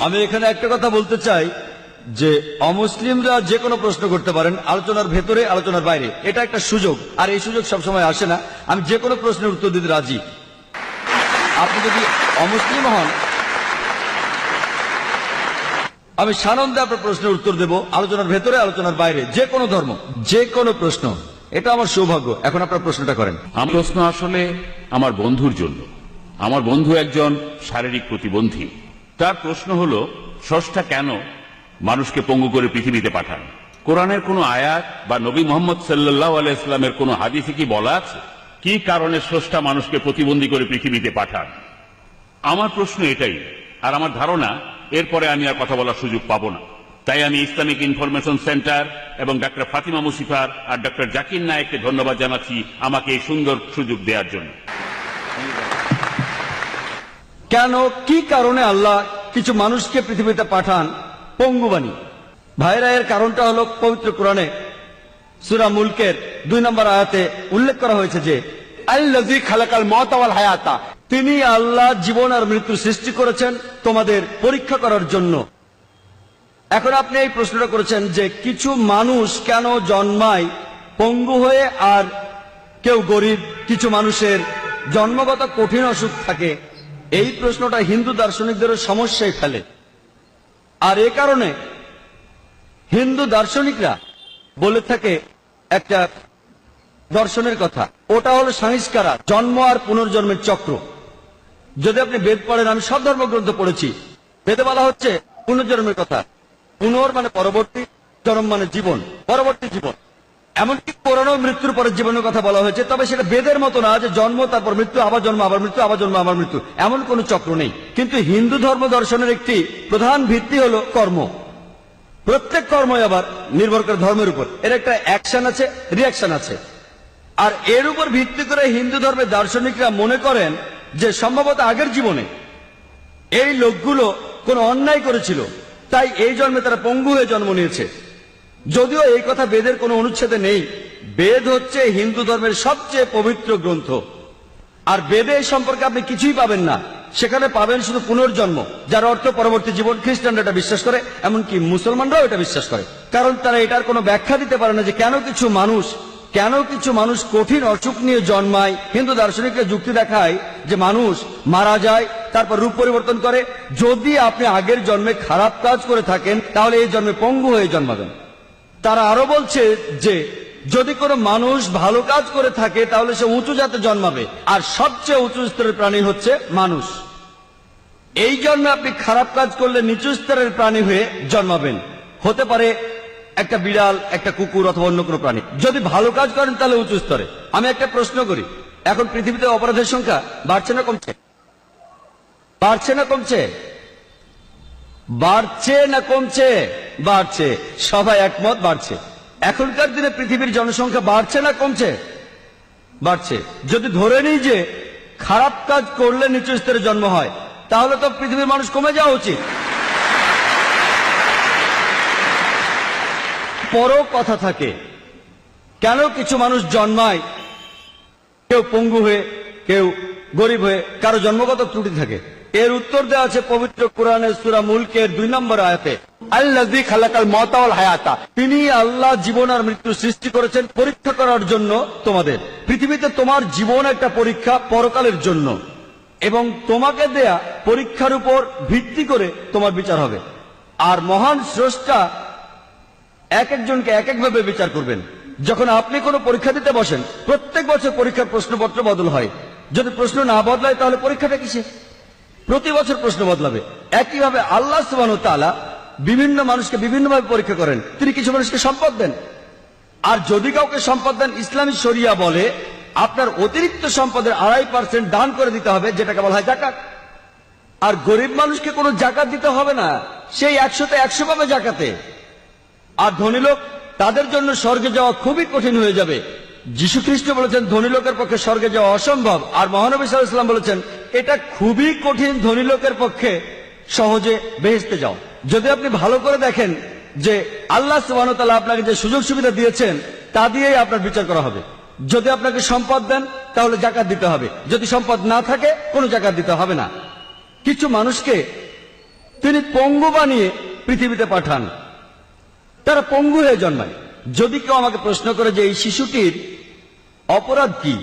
আমি এখানে একটা কথা বলতে চাই যে অমুসলিমরা যে কোনো প্রশ্ন করতে পারেন, আলোচনার ভেতরে আলোচনার বাইরে, এটা একটা সুযোগ, আর এই সুযোগ সবসময় আসে না। আমি যে কোনো প্রশ্নের উত্তর দিতে রাজি। আপনি যদি অমুসলিম হন, আমি সানন্দে আপনার প্রশ্নের উত্তর দেব, আলোচনার ভেতরে আলোচনার বাইরে, যে কোনো ধর্ম, যে কোনো প্রশ্ন। এটা আমার সৌভাগ্য। এখন আপনার প্রশ্নটা করেন। আমার প্রশ্ন আসলে আমার বন্ধুর জন্য। আমার বন্ধু একজন শারীরিক প্রতিবন্ধী। তার প্রশ্ন হলো, স্রষ্টা কেন মানুষকে পঙ্গু করে পৃথিবীতে পাঠান? কোরআনের কোনো আয়াত বা নবী মোহাম্মদ সাল্লাল্লাহু আলাইহি ওয়াসাল্লামের কোনো হাদিসে কি বলা আছে কি কারণে স্রষ্টা মানুষকে প্রতিবন্ধী করে পৃথিবীতে পাঠান? আমার প্রশ্ন এটাই, আর আমার ধারণা এরপরে আমি আর কথা বলার সুযোগ পাবো না। তাই আমি ইসলামিক ইনফরমেশন সেন্টার এবং ডক্টর ফাতিমা মুসিফার আর ডক্টর জাকির নায়েককে ধন্যবাদ জানাচ্ছি আমাকে এই সুন্দর সুযোগ দেওয়ার জন্য। কেন, কি কারণে আল্লাহ কিছু মানুষকে পৃথিবীতে পাঠান পঙ্গু বানিয়ে? ভাইরা, এর কারণটা হলো পবিত্র কোরআনে সূরা মুলকের 2 নম্বর আয়াতে উল্লেখ করা হয়েছে যে আল্লাযী খালাকাল মাউতা ওয়াল হায়াতা, তিনি আল্লাহ জীবন আর মৃত্যু সৃষ্টি করেছেন তোমাদের পরীক্ষা করার জন্য। এখন আপনি এই প্রশ্নটা করেছেন যে কিছু মানুষ কেন জন্মায় পঙ্গু হয়ে আর কেউ গরিব, কিছু মানুষের জন্মগত কঠিন অসুখ থাকে। এই প্রশ্নটা হিন্দু দার্শনিকদেরও সমস্যায় ফেলে। আর এ কারণে হিন্দু দার্শনিকরা বলে থাকে একটা দর্শনের কথা, ওটা হলো সংস্কারা, জন্ম আর পুনর্জন্মের চক্র। যদি আপনি বেদ পড়েন, আমি সব ধর্মগ্রন্থ পড়েছি, বেদে বলা হচ্ছে পুনর্জন্মের কথা। পুনর মানে পরবর্তী, জন্ম মানে জীবন, পরবর্তী জীবন। এমনকি কোরআনেও মৃত্যুর পরের জীবনের কথা বলা হয়েছে, তবে সেটা বেদের মতো না যে জন্ম তারপর মৃত্যু, আবার জন্ম আবার মৃত্যু, আবার জন্ম আবার মৃত্যু, এমন কোন চক্র নেই। কিন্তু হিন্দু ধর্ম দর্শনের একটি প্রধান ভিত্তি হলো কর্ম। প্রত্যেক কর্মই আবার নির্ভর করে ধর্মের উপর, এর একটা অ্যাকশন আছে, রিয়াকশন আছে। আর এর উপর ভিত্তি করে হিন্দু ধর্মের দার্শনিকরা মনে করেন যে সম্ভবত আগের জীবনে এই লোকগুলো কোন অন্যায় করেছিল, তাই এই জন্মে তারা পঙ্গু হয়ে জন্ম নিয়েছে। যদিও এই কথা বেদের কোনো অনুচ্ছেদে নেই। বেদ হচ্ছে হিন্দু ধর্মের সবচেয়ে পবিত্র গ্রন্থ, আর বেদে এই সম্পর্কে আপনি কিছুই পাবেন না। সেখানে পাবেন শুধু পুনর্জন্ম, যার অর্থ পরবর্তী জীবন। খ্রিস্টানরা এটা বিশ্বাস করে, এমনকি মুসলমানরাও এটা বিশ্বাস করে, কারণ তারা এটার কোনো ব্যাখ্যা দিতে পারে না যে কেন কিছু মানুষ কঠিন অসুখ নিয়ে জন্মায়। হিন্দু দার্শনিকরা যুক্তি দেখায় যে মানুষ মারা যায়, তারপর রূপ পরিবর্তন করে। যদি আপনি আগের জন্মে খারাপ কাজ করে থাকেন, তাহলে এই জন্মে পঙ্গু হয়ে জন্মাবেন। তারা আরো বলছে যে যদি কোনো মানুষ ভালো কাজ করে থাকে, তাহলে সে উঁচু জাতে জন্মাবে, আর সবচেয়ে উঁচু স্তরের প্রাণী হচ্ছে মানুষ। এই জন্মে আপনি খারাপ কাজ করলে নিচু স্তরের প্রাণী হয়ে জন্মাবেন। হতে পারে একটা বিড়াল, একটা কুকুর, অথবা অন্য কোনো প্রাণী। যদি ভালো কাজ করেন তাহলে উঁচু স্তরে। আমি একটা প্রশ্ন করি, এখন পৃথিবীতে অপরাধের সংখ্যা বাড়ছে না কমছে? বাড়ছে না কমছে? বাড়ছে না কমছে? বাড়ছে। সবাই একমত, বাড়ছে। এখনকার দিনে পৃথিবীর জনসংখ্যা বাড়ছে না কমছে? বাড়ছে। যদি ধরে নিই যে খারাপ কাজ করলে নিচু স্তরে জন্ম হয়, তাহলে তো পৃথিবীর মানুষ কমে যাওয়া উচিত। পরও কথা থাকে, কেন কিছু মানুষ জন্মায় কেউ পঙ্গু হয়ে, কেউ গরিব হয়ে, কারো জন্মগত ত্রুটি থাকে? এর উত্তর দেওয়া আছে পবিত্র কোরআনের সূরা মুলকের 2 নম্বর আয়াতে, আল্লাযী খালাকাল মাউতা ওয়াল হায়াতা, তিনি আল্লাহ জীবন আর মৃত্যু সৃষ্টি করেছেন পরীক্ষা করার জন্য তোমাদের। পৃথিবীতে তোমার জীবন একটা পরীক্ষা পরকালের জন্য, এবং তোমাকে দেয়া পরীক্ষার উপর ভিত্তি করে তোমার বিচার হবে। আর মহান স্রষ্টা এক একজনকে এক একভাবে বিচার করবেন। যখন আপনি কোনো পরীক্ষা দিতে বসেন, প্রত্যেক বছর পরীক্ষার প্রশ্নপত্র বদল হয়। যদি প্রশ্ন না বদলায়, তাহলে পরীক্ষাটা কিসে? প্রতি বছর প্রশ্ন বদলাবে। একইভাবে আল্লাহ সুবহানাহু ওয়া তাআলা বিভিন্ন মানুষকে বিভিন্নভাবে পরীক্ষা করেন। তিনি কিছু মানুষকে সম্পদ দেন, আর যদি কাউকে সম্পদ দেন, ইসলামী শরিয়া বলে আপনার অতিরিক্ত সম্পদের 2.5% দান করে দিতে হবে, যেটাকে বলা হয় যাকাত। আর গরিব মানুষকে কোনো জাকাত দিতে হবে না, সেই 100তে 100 পাবে জাকাতে। আর ধনী লোক, তাদের জন্য স্বর্গে যাওয়া খুবই কঠিন হয়ে যাবে। যীশু খ্রিস্ট বলেছেন ধনী লোকের পক্ষে স্বর্গে যাওয়া অসম্ভব, আর মহানবী সাল্লাল্লাহু আলাইহি ওয়াসাল্লাম বলেছেন এটা খুবই কঠিন ধনী লোকের পক্ষে সহজে বেহেশতে যাও। যদি আপনি ভালো করে দেখেন যে আল্লাহ সুবহানাহু ওয়া তাআলা আপনাকে যে সুযোগ সুবিধা দিয়েছেন, তা দিয়েই আপনার বিচার করা হবে। যদি আপনাকে সম্পদ দেন, তাহলে জাকাত দিতে হবে। যদি সম্পদ না থাকে, কোনো জাকাত দিতে হবে না। কিছু মানুষকে তিনি পঙ্গু বানিয়ে পৃথিবীতে পাঠান, তারা পঙ্গু হয়ে জন্মায়। যদি কেউ আমাকে প্রশ্ন করে যে এই শিশুটির অপরাধ কি,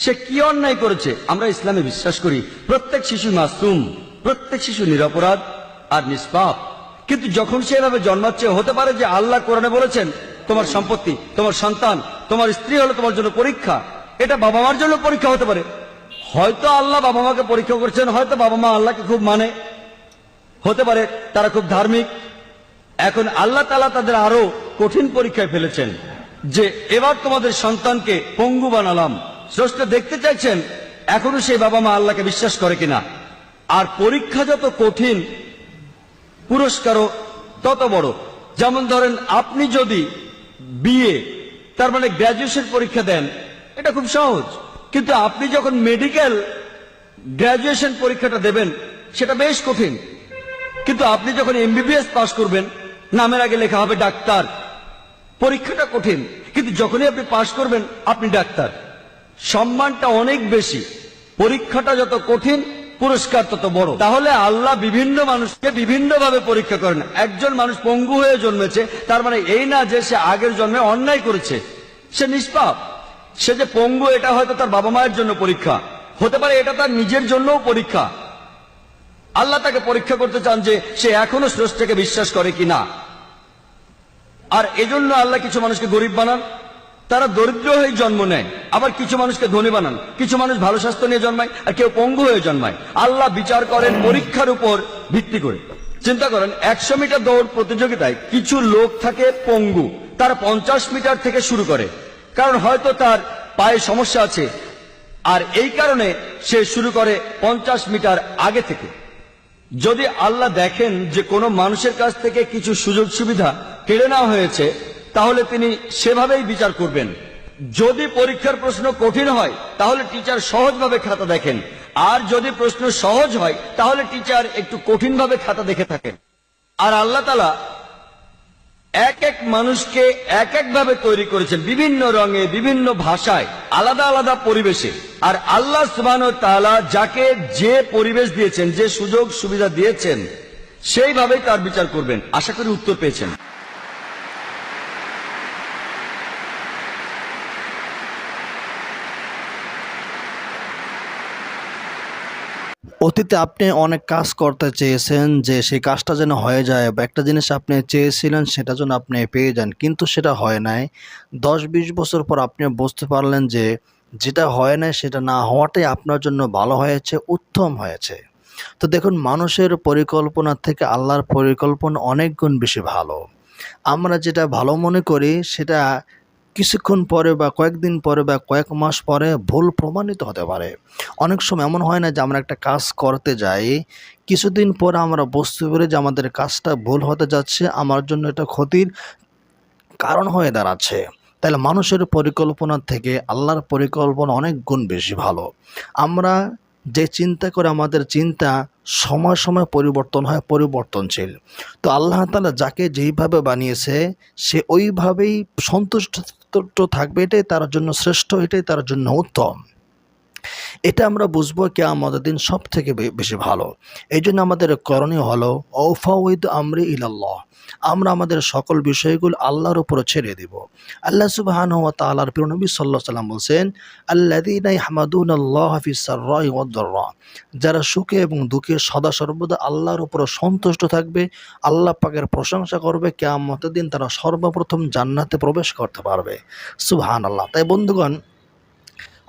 সে কি অন্যায় করেছে, আমরা ইসলামে বিশ্বাস করি প্রত্যেক শিশু মাসুম, প্রত্যেক শিশু নিরপরাধ আর নিষ্পাপ। কিন্তু যখন সে এভাবে জন্মাচ্ছে, হতে পারে যে আল্লাহ কোরআনে বলেছেন তোমার সম্পত্তি, তোমার সন্তান, তোমার স্ত্রী হলো তোমার জন্য পরীক্ষা। এটা বাবা মার জন্য পরীক্ষা হতে পারে। হয়তো আল্লাহ বাবা মাকে পরীক্ষা করছেন, হয়তো বাবা মা আল্লাহকে খুব মানে, হতে পারে তারা খুব ধার্মিক। এখন আল্লাহ তাআলা তাদের আরো কঠিন পরীক্ষায় ফেলেছেন যে এবার তোমাদের সন্তানকে পঙ্গু বানালাম। স্রষ্টা দেখতে চাইছেন এখনো সেই বাবা মা আল্লাহকে বিশ্বাস করে কিনা। আর পরীক্ষা যত কঠিন, পুরস্কারও তত বড়। যেমন ধরেন, আপনি যদি বিএ তার মানে গ্র্যাজুয়েশন পরীক্ষা দেন, এটা খুব সহজ। কিন্তু আপনি যখন মেডিকেল গ্র্যাজুয়েশন পরীক্ষাটা দেবেন, সেটা বেশ কঠিন। কিন্তু আপনি যখন এমবিবিএস পাস করবেন, নামের আগে লেখা হবে ডাক্তার, পরীক্ষাটা কঠিন, কিন্তু যখনই আপনি পাস করবেন আপনি ডাক্তার। সম্মানটা অনেক বেশি। পরীক্ষাটা যত কঠিন, পুরস্কার তত বড়। তাহলে আল্লাহ বিভিন্ন মানুষকে বিভিন্ন ভাবে পরীক্ষা করেন। একজন মানুষ পঙ্গু হয়ে জন্মেছে, তার মানে এই না যে সে আগের জন্মে অন্যায় করেছে, সে নিষ্পাপ। সে যে পঙ্গু, এটা হয়তো তার বাবা মায়ের জন্য পরীক্ষা, হতে পারে এটা তার নিজের জন্যও পরীক্ষা। আল্লাহ তাকে পরীক্ষা করতে চান যে সে এখনো স্রষ্টাকে বিশ্বাস করে কিনা। আর এজন্য আল্লাহ কিছু মানুষকে গরিব বানান, তারা দরিদ্র হয়ে জন্ম নেয়। আবার কিছু মানুষকে ধনী বানান, কিছু মানুষ ভালো স্বাস্থ্য নিয়ে জন্মায়, আর কেউ পঙ্গু হয়ে জন্মায়। আল্লাহ বিচার করেন পরীক্ষার উপর ভিত্তি করে। চিন্তা করেন, 100 মিটার দৌড় প্রতিযোগিতায় কিছু লোক থাকে পঙ্গু, তারা 50 মিটার থেকে শুরু করে, কারণ হয়তো তার পায়ে সমস্যা আছে, আর এই কারণে সে শুরু করে 50 মিটার আগে থেকে। যদি আল্লাহ দেখেন যে কোনো মানুষের কাছ থেকে কিছু সুযোগ সুবিধা কেড়ে নেওয়া হয়েছে, তাহলে তিনি সেভাবেই বিচার করবেন। যদি পরীক্ষার প্রশ্ন কঠিন হয়, তাহলে টিচার সহজভাবে খাতা দেখেন, আর যদি প্রশ্ন সহজ হয়, তাহলে টিচার একটু কঠিনভাবে খাতা দেখে থাকেন। আর আল্লাহ তাআলা এক এক মানুষকে এক এক ভাবে তৈরি করেছেন, বিভিন্ন রঙে, বিভিন্ন ভাষায়, আলাদা আলাদা পরিবেশে। আর আল্লাহ সুবহানাহু ওয়া তাআলা যাকে যে পরিবেশ দিয়েছেন, যে সুযোগ সুবিধা দিয়েছেন, সেইভাবেই তার বিচার করবেন। আশা করি উত্তর পেয়েছেন। অতীতে আপনি অনেক কাজ করতে চেয়েছেন যে সেই কাজটা যেন হয়ে যায়, বা একটা জিনিস আপনি চেয়েছিলেন সেটা যেন আপনি পেয়ে যান, কিন্তু সেটা হয় নাই। 10-20 বছর পর আপনি বুঝতে পারলেন যে যেটা হয় নাই সেটা না হওয়াটাই আপনার জন্য ভালো হয়েছে, উত্তম হয়েছে। তো দেখুন, মানুষের পরিকল্পনা থেকে আল্লাহর পরিকল্পনা অনেক গুণ বেশি ভালো। আমরা যেটা ভালো মনে করি সেটা কিছুক্ষণ পরে বা কয়েকদিন পরে বা কয়েক মাস পরে ভুল প্রমাণিত হতে পারে। অনেক সময় এমন হয় না যে আমরা একটা কাজ করতে যাই, কিছুদিন পরে আমরা বুঝতে পারি যে আমাদের কাজটা ভুল হতে যাচ্ছে, আমার জন্য এটা ক্ষতির কারণ হয়ে দাঁড়াচ্ছে। তাহলে মানুষের পরিকল্পনা থেকে আল্লাহর পরিকল্পনা অনেক গুণ বেশি ভালো। আমরা যে চিন্তা করে, আমাদের চিন্তা সময় সময় পরিবর্তন হয়, পরিবর্তনশীল। তো আল্লাহ তাআলা যাকে যেইভাবে বানিয়েছে সে ওইভাবেই সন্তুষ্ট থাকবে, এটাই তার জন্য শ্রেষ্ঠ, এটাই তার জন্য উত্তম। এটা আমরা বুঝবো কিয়ামতের দিন সব থেকে বেশি ভালো। এই জন্য আমাদের করণীয় হলো আউফাউদ আমরি ইলাল্লাহ, আমরা আমাদের সকল বিষয়গুলো আল্লাহর উপর ছেড়ে দিব। আল্লাহ সুবহানাহু ওয়া তাআলার প্রিয় নবী সাল্লাল্লাহু আলাইহি ওয়াসাল্লাম বলেন, আল্লাযীনা ইয়াহমাদুনাল্লাহা ফিস সাররাই ওয়াদ দাররা, যারা সুখে এবং দুঃখে সদা সর্বদা আল্লাহর উপর সন্তুষ্ট থাকবে, আল্লাহ পাকের প্রশংসা করবে, কিয়ামতের দিন তারা সর্বপ্রথম জান্নাতে প্রবেশ করতে পারবে। সুবহানাল্লাহ। তাই বন্ধুগণ,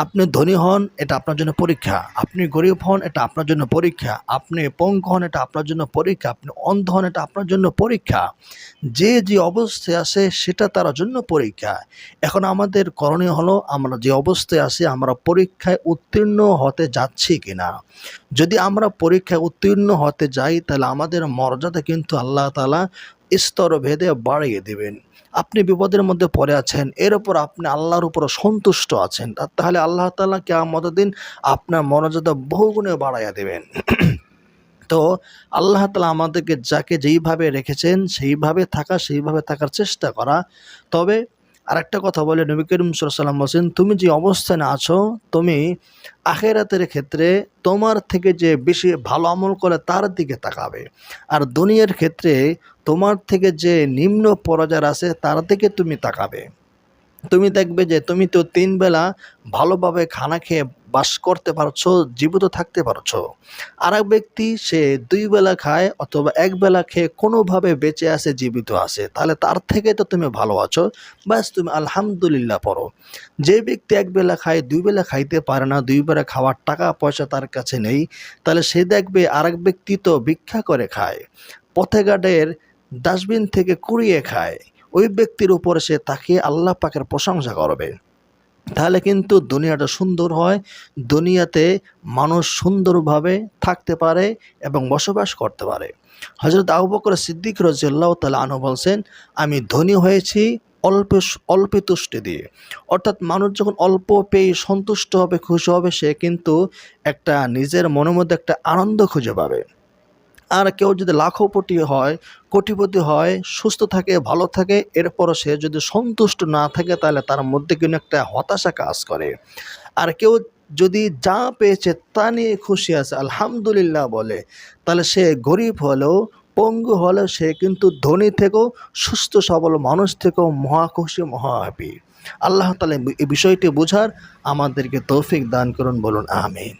আপনি ধনী হন, এটা আপনার জন্য পরীক্ষা। আপনি গরিব হন, এটা আপনার জন্য পরীক্ষা। আপনি পঙ্গু হন, এটা আপনার জন্য পরীক্ষা। আপনি অন্ধ হন, এটা আপনার জন্য পরীক্ষা। যে যে অবস্থায় আছে সেটা তার জন্য পরীক্ষা। এখন আমাদের করণীয় হলো, আমরা যে অবস্থায় আছি আমরা পরীক্ষায় উত্তীর্ণ হতে যাচ্ছি কিনা। যদি আমরা পরীক্ষায় উত্তীর্ণ হতে যাই, তাহলে আমাদের মর্যাদা কিন্তু আল্লাহ তাআলা স্তর ভেদে বাড়িয়ে দিবেন। আপনি বিপদের মধ্যে পড়ে আছেন, এর উপর আপনি আল্লাহর উপর সন্তুষ্ট আছেন, তাহলে আল্লাহ তাআলা কিয়ামতের দিন আপনার মর্যাদা বহুগুণে বাড়াইয়া দেবেন। তো আল্লাহ তাআলা আমাদেরকে যাকে যেইভাবে রেখেছেন সেইভাবে থাকার চেষ্টা করা। তবে আর একটা কথা বলে নবী করিম সাল্লাল্লাহু আলাইহি ওয়াসাল্লাম বলছেন, তুমি যে অবস্থানে আছো, তুমি আখিরাতের ক্ষেত্রে তোমার থেকে যে বেশি ভালো আমল করে তার দিকে তাকাবে, আর দুনিয়ার ক্ষেত্রে তোমার থেকে যে নিম্ন পর্যায়ের আছে তার দিকে তুমি তাকাবে। তুমি দেখবে যে তুমি তো ৩ বেলা ভালোভাবে খানা খেয়ে বাস করতে পারছো, জীবিত থাকতে পারছো। আরেক ব্যক্তি সে ২ বেলা খায় অথবা ১ বেলা খেয়ে কোনোভাবে বেঁচে আছে, জীবিত আছে। তাহলে তার থেকে তো তুমি ভালো আছো। ব্যাস তুমি আলহামদুলিল্লাহ পড়ো। যে ব্যক্তি ১ বেলা খায়, ২ বেলা খাইতে পারে না, ২ বেলা খাওয়ার টাকা পয়সা তার কাছে নেই, তাহলে সে দেখবে আরেক ব্যক্তি তো ভিক্ষা করে খায়, পথে ঘাটের ডাস্টবিন থেকে কুড়িয়ে খায়। ওই ব্যক্তির উপরে সে তাকিয়ে আল্লাহ পাকের প্রশংসা করবে। তাহলে কিন্তু দুনিয়াটা সুন্দর হয়, দুনিয়াতে মানুষ সুন্দরভাবে থাকতে পারে এবং বসবাস করতে পারে। হযরত আবু বকর সিদ্দিক রাদিয়াল্লাহু তাআলা আনহু বলছেন, আমি ধনী হয়েছি অল্পে তুষ্টি দিয়ে। অর্থাৎ মানুষ যখন অল্প পেয়ে সন্তুষ্ট হবে, খুশি হবে, সে কিন্তু একটা নিজের মনের মধ্যে একটা আনন্দ খুঁজে পাবে। আর কেউ যদি লাখপতি হয়, কোটিপতি হয়, সুস্থ থাকে, ভালো থাকে, এরপরও সে যদি সন্তুষ্ট না থাকে, তাহলে তার মধ্যে কিন্তু একটা হতাশা কাজ করে। আর কেউ যদি যা পেয়েছে তা নিয়ে খুশি আছে, আলহামদুলিল্লাহ বলে, তাহলে সে গরিব হলেও, পঙ্গু হলেও, সে কিন্তু ধনী থেকেও, সুস্থ সবল মানুষ থেকেও মহা খুশি, মহা হ্যাপি। আল্লাহ তাআলা এই বিষয়টি বোঝার আমাদেরকে তৌফিক দান করুন, বলুন আমিন।